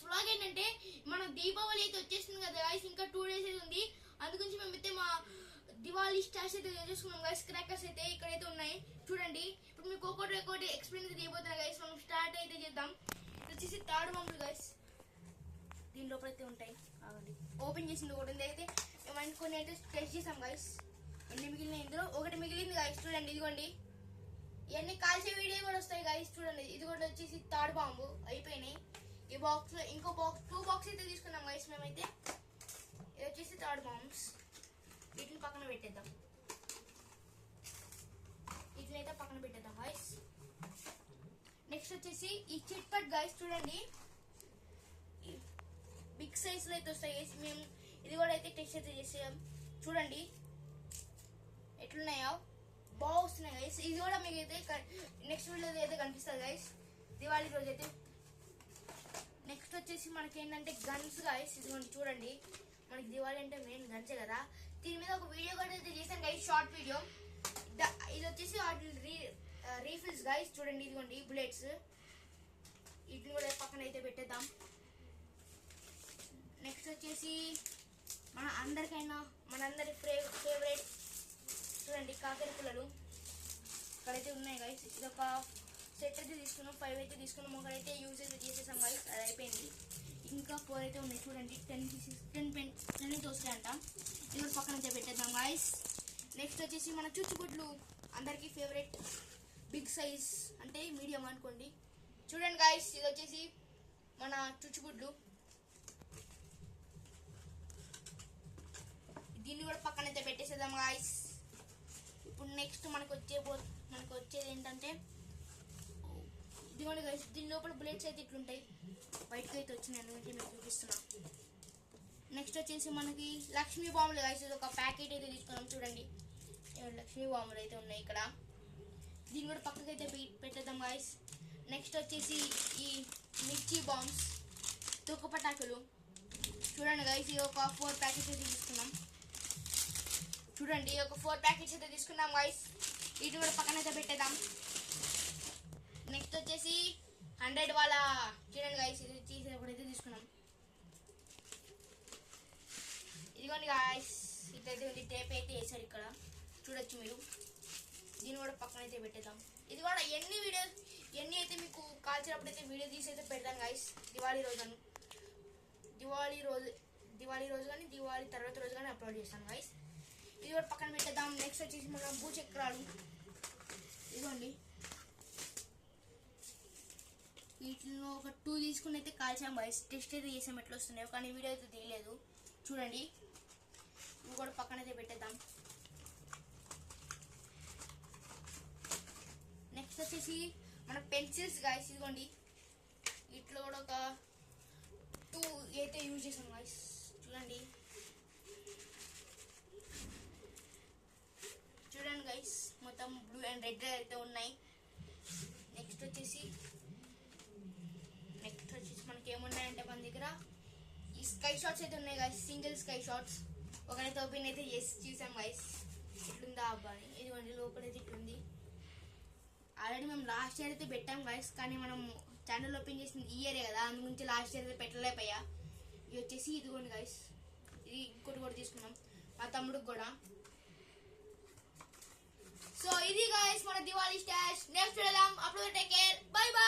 Vlog ఏంటంటే మనం దీపావళి అయితే వచ్చేస్తుంది కదా గైస్, ఇంకా 2 days అయితే ఉంది. అందుగురించి మేమైతే మా దివాళీ స్టార్స్ అయితే చేసుకున్నాం గైస్. క్రాకర్స్ అయితే ఇక్కడైతే ఉన్నాయి చూడండి. ఇప్పుడు మీకు ఒక్కొక్కటి ఎక్స్ప్లెయిన్ అయితే చేయబోతున్నా గైస్. మనం స్టార్ట్ అయితే చేద్దాం. వచ్చేసి తాడు బొమ్మలు గైస్, దీని లోపల అయితే ఉంటాయి. ఓపెన్ చేసింది ఒకటి అయితే మేము కొన్ని అయితే టెస్ట్ చేసాం గైస్. ఎన్ని మిగిలిన ఇందులో ఒకటి మిగిలింది గైస్. చూడండి ఇదిగోండి, ఇవన్నీ కాల్చే వీడియో కూడా వస్తాయి గైస్. చూడండి ఇది కూడా వచ్చేసి తాడు బాంబు అయిపోయినాయి. ఈ బాక్స్ లో ఇంకో బాక్స్ 2 బాక్స్ అయితే తీసుకున్నాం గైస్ మేమైతే. ఇది వచ్చేసి తాడు బాంబ్స్, వీటిని పక్కన పెట్టేద్దాం. వీటిని అయితే పక్కన పెట్టేద్దాం గైస్. నెక్స్ట్ వచ్చేసి ఈ చిట్ పట్ గైస్, చూడండి బిగ్ సైజ్ లో అయితే వస్తాయి గైస్. మేము ఇది కూడా అయితే టెస్ట్ అయితే చేసాం. చూడండి ఎట్లున్నాయో, బాగా వస్తున్నాయి గైస్. ఇది కూడా మీకు అయితే నెక్స్ట్ వీడియోలో అయితే కనిపిస్తుంది గైస్, దివాళీ రోజు అయితే. నెక్స్ట్ వచ్చేసి మనకి ఏంటంటే గన్స్ గైస్. ఇదిగోండి చూడండి, మనకి దివాళీ అంటే మెయిన్ గన్సే కదా. దీని మీద ఒక వీడియో కూడా అయితే చేశాను గైస్, షార్ట్ వీడియో. ఇది వచ్చేసి రీఫిల్స్ గైస్. చూడండి ఇదిగోండి బుల్లెట్స్, వీటిని కూడా పక్కన అయితే పెట్టేద్దాం. నెక్స్ట్ వచ్చేసి మనందరి ఫేవరెట్ చూడండి కాకర పుల్లలు ఇక్కడైతే ఉన్నాయి గైస్. ఇది ఒక సెట్ అయితే తీసుకున్నాం, 5 అయితే తీసుకున్నాం. ఒకడైతే యూజ్ అయితే చేసేసాం గైస్, అది అయిపోయింది. ఇంకా 4 అయితే ఉన్నాయి చూడండి. 10 అయితే వస్తాయంట. ఇది కూడా పక్కన అయితే పెట్టేద్దాం గైస్. నెక్స్ట్ వచ్చేసి మన చుచ్చుబుడ్లు, అందరికీ ఫేవరెట్. బిగ్ సైజ్ అంటే మీడియం అనుకోండి. చూడండి గైస్, ఇది వచ్చేసి మన చుచ్చుబుడ్లు. దీన్ని కూడా పక్కన అయితే పెట్టేసేద్దాం గాయస్. ఇప్పుడు నెక్స్ట్ మనకు వచ్చేది ఏంటంటే ఇదిగోండి గైస్, దీని లోపల బుల్లెట్స్ అయితే ఇట్లుంటాయి. బయటకు అయితే వచ్చినాయి, అందుకే మీకు చూపిస్తున్నా. నెక్స్ట్ వచ్చేసి మనకి లక్ష్మీ బాంబులు గైస్. ఇది ఒక ప్యాకెట్ అయితే తీసుకున్నాం చూడండి. లక్ష్మీ బాంబులు అయితే ఉన్నాయి ఇక్కడ. దీన్ని కూడా పక్కకి అయితే పెట్టేద్దాం గాయస్. నెక్స్ట్ వచ్చేసి ఈ మిర్చి బాంబ్స్, తొక్క పటాకులు చూడండి గైస్. ఇది ఒక 4 ప్యాకెట్స్ అయితే తీసుకున్నాం. చూడండి ఒక 4 ప్యాకెట్స్ అయితే తీసుకున్నాం గైస్. వీటిని కూడా పక్కన అయితే పెట్టేద్దాం. నెక్స్ట్ వచ్చేసి 100 వాళ్ళ చూడండి గైస్, ఇది వచ్చేసి ఒకటైతే తీసుకున్నాం. ఇదిగోండి గైస్, ఇట్లయితే ఉంది. టేప్ అయితే వేసారు ఇక్కడ, చూడొచ్చు మీరు. దీన్ని కూడా పక్కన అయితే పెట్టేద్దాం. ఇది కూడా ఎన్ని అయితే మీకు కాల్చినప్పుడు అయితే వీడియో తీసి అయితే పెడతాను గైస్. దివాళీ రోజు కానీ దివాళీ తర్వాత రోజు కానీ అప్లోడ్ చేస్తాను గైస్. ఇది కూడా పక్కన పెట్టేద్దాం. నెక్స్ట్ వచ్చేసి మనం భూచక్రాలు, ఇదిగోండి వీటిలో ఒక 2 తీసుకుని అయితే కాల్చాం గైస్. టెస్ట్ అయితే చేసాం ఎట్లా వస్తున్నాయో, కానీ వీడియో అయితే తీయలేదు. చూడండి ఇవి కూడా పక్కన అయితే పెట్టేద్దాం. నెక్స్ట్ వచ్చేసి మన పెన్సిల్స్ గైస్. ఇదిగోండి వీటిలో కూడా ఒక 2 అయితే యూజ్ చేసాం గైస్. చూడండి గైస్, మొత్తం బ్లూ అండ్ రెడ్ అయితే ఉన్నాయి. నెక్స్ట్ వచ్చేసి మనకి ఏమున్నాయంటే మన దగ్గర ఈ స్కై షాట్స్ అయితే ఉన్నాయి గైస్. సింగిల్ స్కై షాట్స్ ఒకరైతే ఓపెన్ అయితే చేసి చూసాం గైస్, ఇట్లుందా అబ్బా అని. ఇదిగోండి లోపలైతే ఇట్లుంది. ఆల్రెడీ మేము లాస్ట్ ఇయర్ అయితే పెట్టాం గైస్, కానీ మనం ఛానల్ ఓపెన్ చేసింది ఈ ఇయరే కదా, అందు గురించి లాస్ట్ ఇయర్ అయితే పెట్టలేకపోయా. ఇది వచ్చేసి ఇదిగోండి గైస్, ఇది ఇంకోటి కూడా తీసుకున్నాం మా తమ్ముడికి కూడా. సో ఇది గైస్ మన దివాళీ స్టాష్. నెక్స్ట్ వెళ్దాం. అప్పుడు టేక్ కేర్, బై బై.